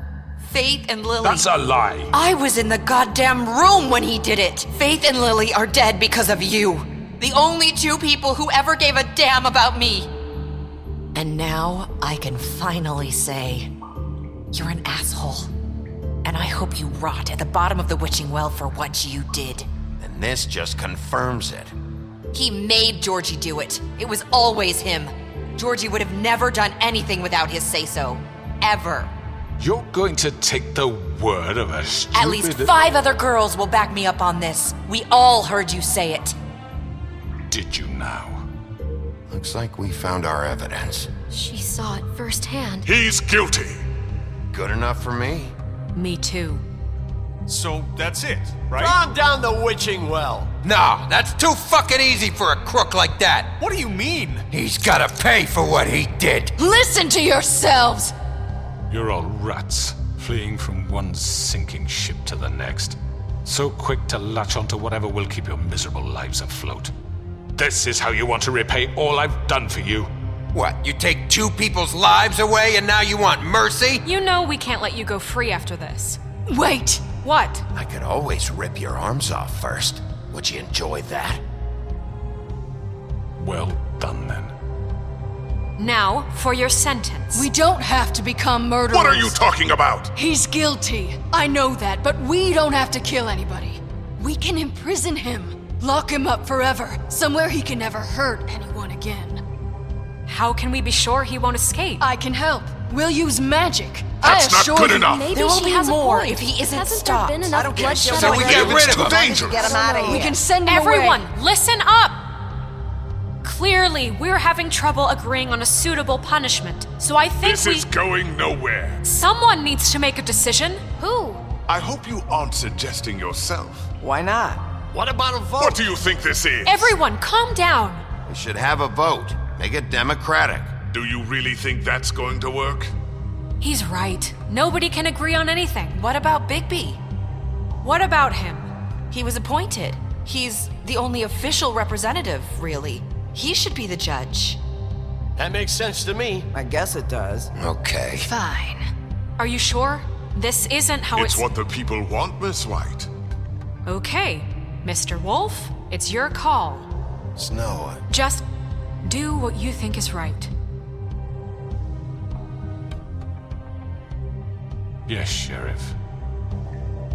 Faith and Lily. That's a lie. I was in the goddamn room when he did it. Faith and Lily are dead because of you. The only two people who ever gave a damn about me. And now I can finally say, you're an asshole. And I hope you rot at the bottom of the witching well for what you did. And this just confirms it. He made Georgie do it. It was always him. Georgie would have never done anything without his say-so. Ever. You're going to take the word of a stupid... At least 5 other girls will back me up on this. We all heard you say it. Did you now? Looks like we found our evidence. She saw it firsthand. He's guilty. Good enough for me. Me too. So that's it, right? Calm down the witching well. No, that's too fucking easy for a crook like that. What do you mean? He's gotta pay for what he did. Listen to yourselves! You're all rats, fleeing from one sinking ship to the next. So quick to latch onto whatever will keep your miserable lives afloat. This is how you want to repay all I've done for you? What, you take two people's lives away and now you want mercy? You know we can't let you go free after this. Wait! What? I could always rip your arms off first. Would you enjoy that? Well done, then. Now, for your sentence. We don't have to become murderers. What are you talking about? He's guilty. I know that, but we don't have to kill anybody. We can imprison him. Lock him up forever. Somewhere he can never hurt anyone again. How can we be sure he won't escape? I can help. We'll use magic. That's not good enough. Maybe There will she be has more a point. if he isn't Hasn't stopped. there been enough bloodshed? So we get rid of him. Dangerous. Get him out of here. We can send him Everyone, away. listen up! Clearly, we're having trouble agreeing on a suitable punishment, so I think This is going nowhere. Someone needs to make a decision. Who? I hope you aren't suggesting yourself. Why not? What about a vote? What do you think this is? Everyone, calm down. We should have a vote. Make it democratic. Do you really think that's going to work? He's right. Nobody can agree on anything. What about Bigby? What about him? He was appointed. He's the only official representative, really. He should be the judge. That makes sense to me. I guess it does. Okay. Fine. Are you sure? This isn't how It's what the people want, Miss White. Okay, Mr. Wolf, it's your call. Snow, Just do what you think is right. Yes, Sheriff.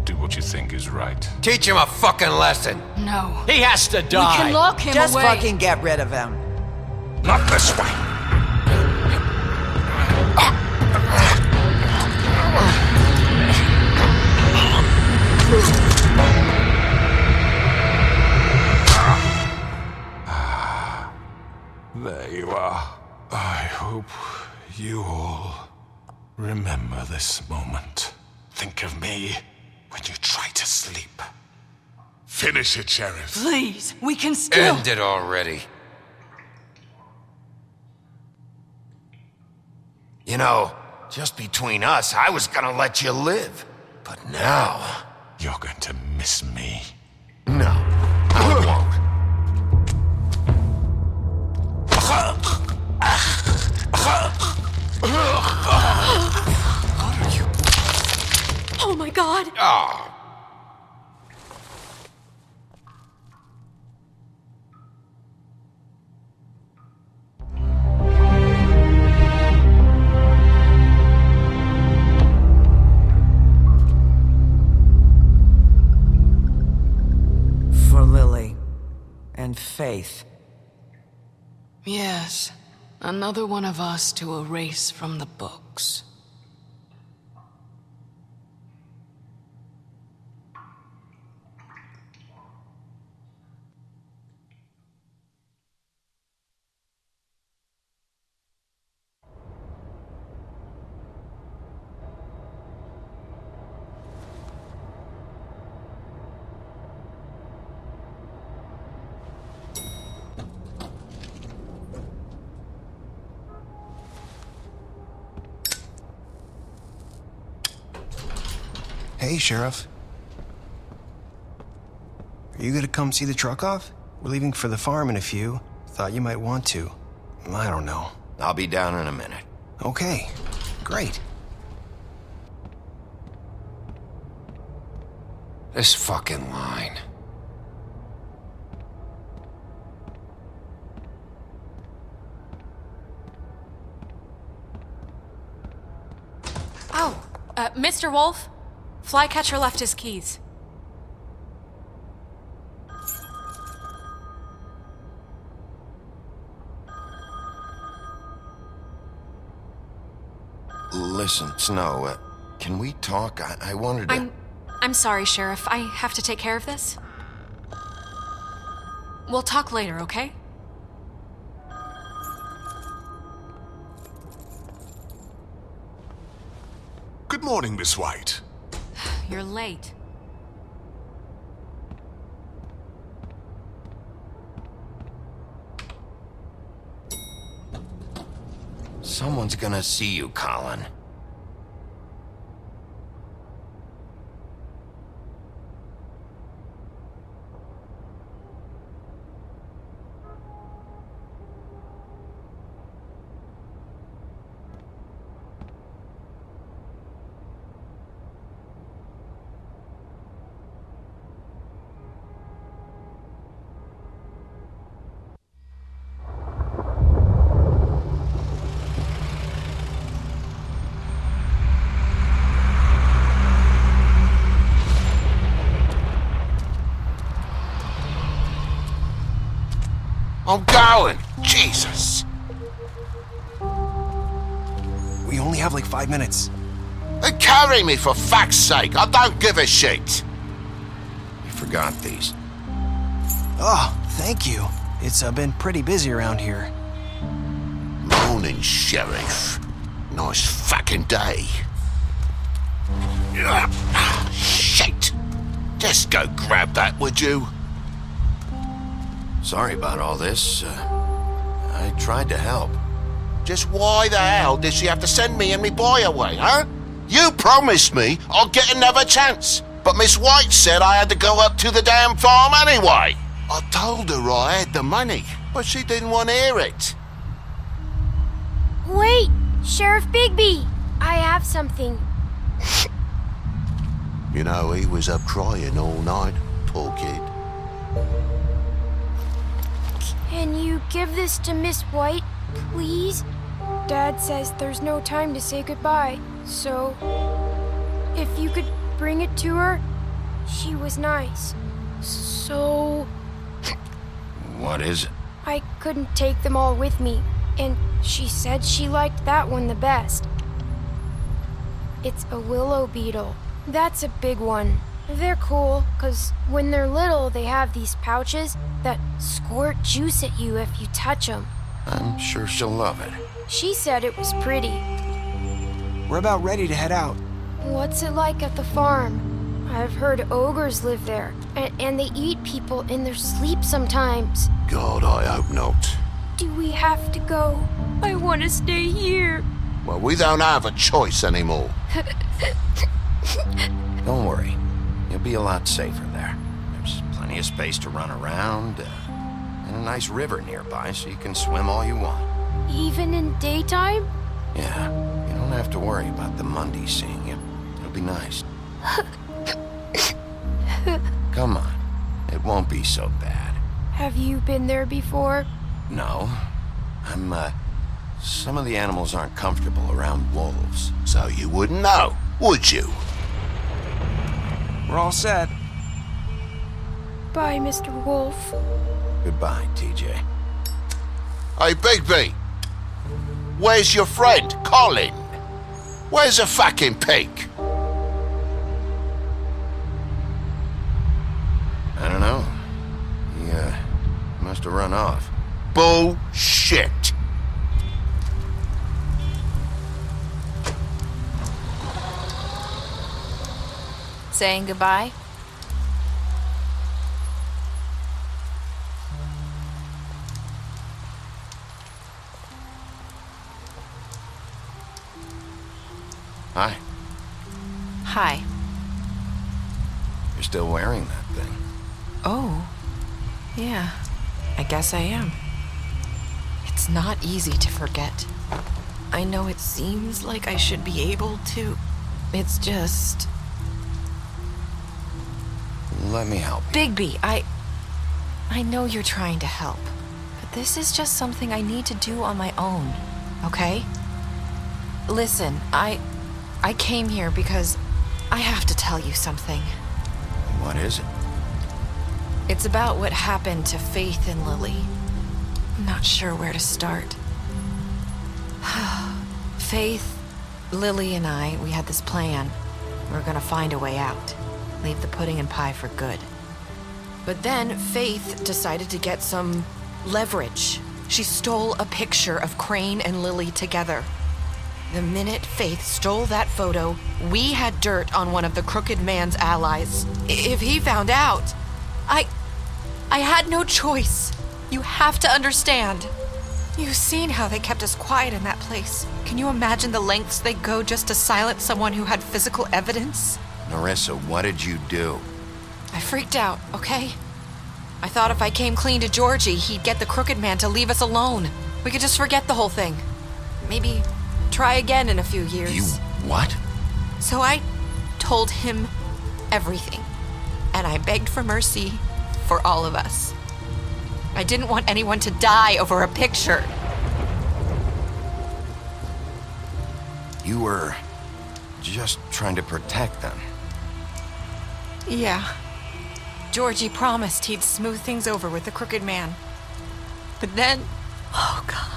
Do what you think is right. Teach him a fucking lesson. No. He has to die. We can lock him Just away. fucking get rid of him. Not this way. There you are. I hope you all remember this moment. Think of me when you try to sleep. Finish it, Sheriff. Please, we can still. End it already. you know, just between us, I was gonna let you live. But now... You're going to miss me. No, I won't. Oh my god! Oh. For Lily and Faith. Yes, another one of us to erase from the books. Hey, Sheriff. Are you gonna come see the truck off? We're leaving for the farm in a few. Thought you might want to. I don't know. I'll be down in a minute. Okay, great. This fucking line. Oh, Mr. Wolf, Flycatcher left his keys. Listen, Snow, can we talk? I wanted to... I'm sorry, Sheriff. I have to take care of this. We'll talk later, okay? Good morning, Miss White. You're late. Someone's gonna see you, Colin. I'm going! Jesus! We only have like 5 minutes. Then carry me for fuck's sake! I don't give a shit! You forgot these. Oh, thank you. It's been pretty busy around here. Morning, Sheriff. Nice fucking day. Shit! Just go grab that, would you? Sorry about all this. I tried to help. Just why the hell did she have to send me and me boy away, huh? You promised me I'll get another chance, but Miss White said I had to go up to the damn farm anyway. I told her I had the money, but she didn't want to hear it. Wait! Sheriff Bigby! I have something. You know, he was up crying all night, poor kid. Can you give this to Miss White, please? Dad says there's no time to say goodbye, so if you could bring it to her, she was nice. So What is it? I couldn't take them all with me, and she said she liked that one the best. It's a willow beetle. That's a big one. They're cool, 'cause when they're little, they have these pouches that squirt juice at you if you touch them. I'm sure she'll love it. She said it was pretty. We're about ready to head out. What's it like at the farm? I've heard ogres live there, and they eat people in their sleep sometimes. God, I hope not. Do we have to go? I want to stay here. Well, we don't have a choice anymore. Don't worry. You'll be a lot safer there. There's plenty of space to run around, and a nice river nearby so you can swim all you want. Even in daytime? Yeah, you don't have to worry about the Mundies seeing you. It'll be nice. Come on. It won't be so bad. Have you been there before? No. Some of the animals aren't comfortable around wolves, so you wouldn't know, would you? We're all set. Bye, Mr. Wolf. Goodbye, TJ. Hey, Bigby! Where's your friend, Colin? Where's the fucking pig? I don't know. He, must have run off. Bullshit! Saying goodbye? Hi. Hi. You're still wearing that thing. Oh. Yeah. I guess I am. It's not easy to forget. I know it seems like I should be able to. It's just... Let me help you. Bigby, I know you're trying to help, but this is just something I need to do on my own, okay? Listen, I came here because I have to tell you something. What is it? It's about what happened to Faith and Lily. I'm not sure where to start. Faith, Lily, and I, we had this plan. We were gonna find a way out. Leave the pudding and pie for good. But then Faith decided to get some leverage. She stole a picture of Crane and Lily together. The minute Faith stole that photo, we had dirt on one of the Crooked Man's allies. If he found out, I had no choice. You have to understand. You've seen how they kept us quiet in that place. Can you imagine the lengths they'd go just to silence someone who had physical evidence? Narissa, what did you do? I freaked out, okay? I thought if I came clean to Georgie, he'd get the Crooked Man to leave us alone. We could just forget the whole thing. Maybe try again in a few years. You what? So I told him everything. And I begged for mercy for all of us. I didn't want anyone to die over a picture. You were just trying to protect them. Yeah. Georgie promised he'd smooth things over with the Crooked Man. But then... Oh, God.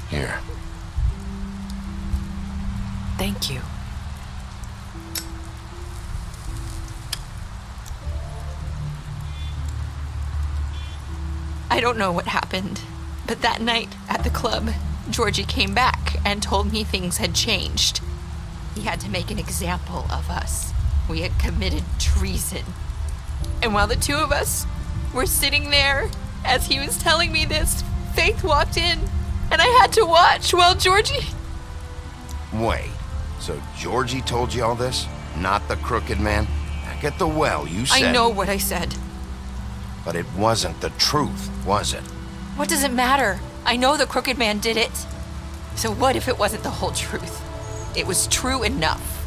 Here. Thank you. I don't know what happened, but that night at the club, Georgie came back and told me things had changed. He had to make an example of us. We had committed treason. And while the two of us were sitting there, as he was telling me this, Faith walked in, and I had to watch while Georgie... Wait, so Georgie told you all this? Not the Crooked Man? Back at the well, you said... I know what I said. But it wasn't the truth, was it? What does it matter? I know the Crooked Man did it. So what if it wasn't the whole truth? It was true enough.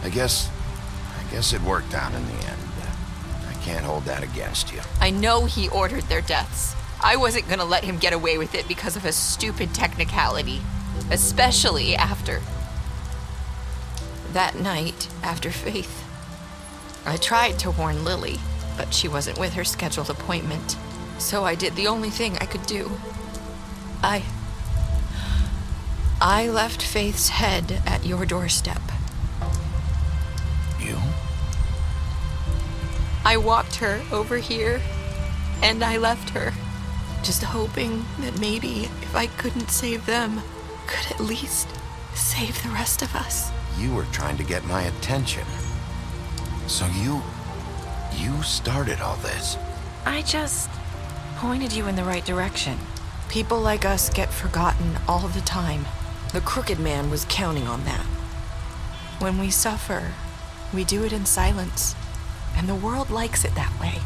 I guess it worked out in the end. I can't hold that against you. I know he ordered their deaths. I wasn't gonna let him get away with it because of a stupid technicality. Especially after... that night, after Faith. I tried to warn Lily, but she wasn't with her scheduled appointment. So I did the only thing I could do. I left Faith's head at your doorstep. You? I walked her over here, and I left her, just hoping that maybe if I couldn't save them, could at least save the rest of us. You were trying to get my attention. So you started all this. I just pointed you in the right direction. People like us get forgotten all the time. The Crooked Man was counting on that. When we suffer, we do it in silence, and the world likes it that way.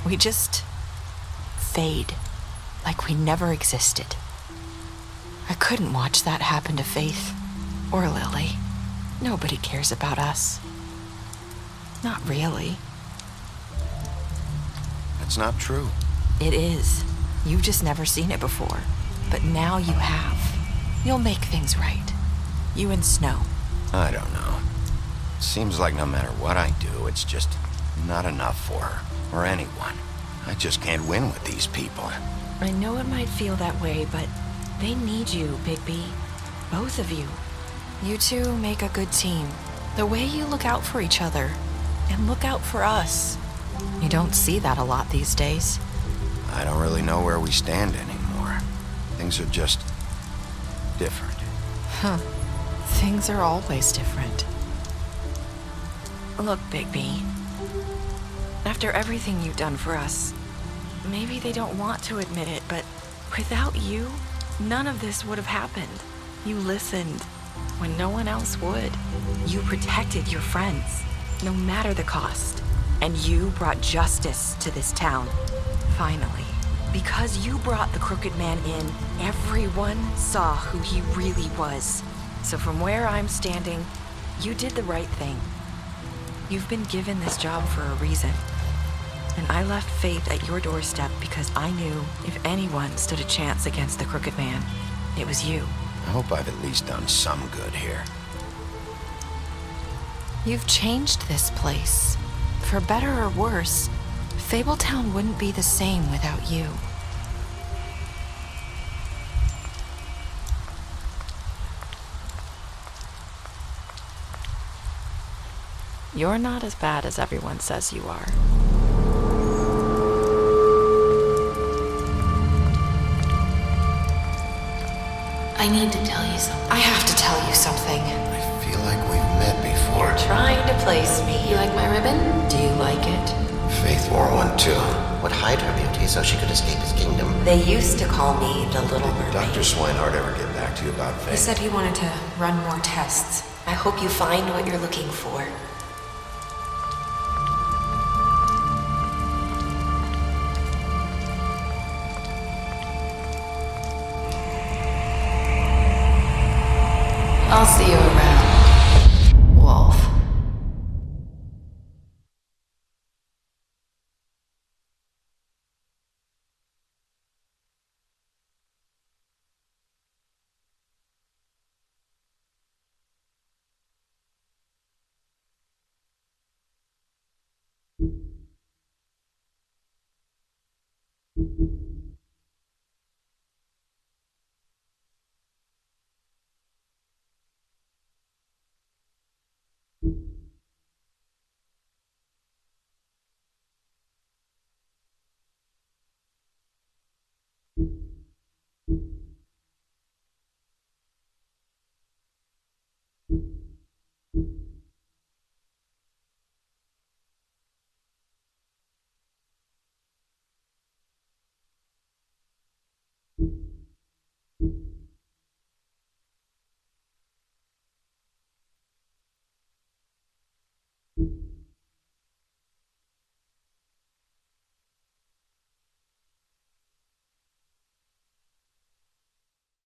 We just fade, like we never existed. I couldn't watch that happen to Faith, or Lily. Nobody cares about us. Not really. That's not true. It is. You've just never seen it before. But now you have. You'll make things right. You and Snow. I don't know. Seems like no matter what I do, it's just not enough for her, or anyone. I just can't win with these people. I know it might feel that way, but they need you, Bigby. Both of you. You two make a good team. The way you look out for each other, and look out for us. You don't see that a lot these days. I don't really know where we stand anymore. Things are just different. Huh. Things are always different. Look, Bigby. After everything you've done for us, maybe they don't want to admit it, but without you, none of this would have happened. You listened when no one else would. You protected your friends, no matter the cost. And you brought justice to this town. Finally. Because you brought the Crooked Man in, everyone saw who he really was. So from where I'm standing, you did the right thing. You've been given this job for a reason. And I left Faith at your doorstep because I knew if anyone stood a chance against the Crooked Man, it was you. I hope I've at least done some good here. You've changed this place. For better or worse, Fabletown wouldn't be the same without you. You're not as bad as everyone says you are. I need to tell you something. I have to tell you something. I feel like we've met before. You're trying to place me. You like my ribbon? Do you like it? Faith wore one too. Would hide her beauty so she could escape his kingdom. They used to call me the Little Mermaid. Dr. Swinehart ever get back to you about Faith? He said he wanted to run more tests. I hope you find what you're looking for. I'll see you around, Wolf. Thank you.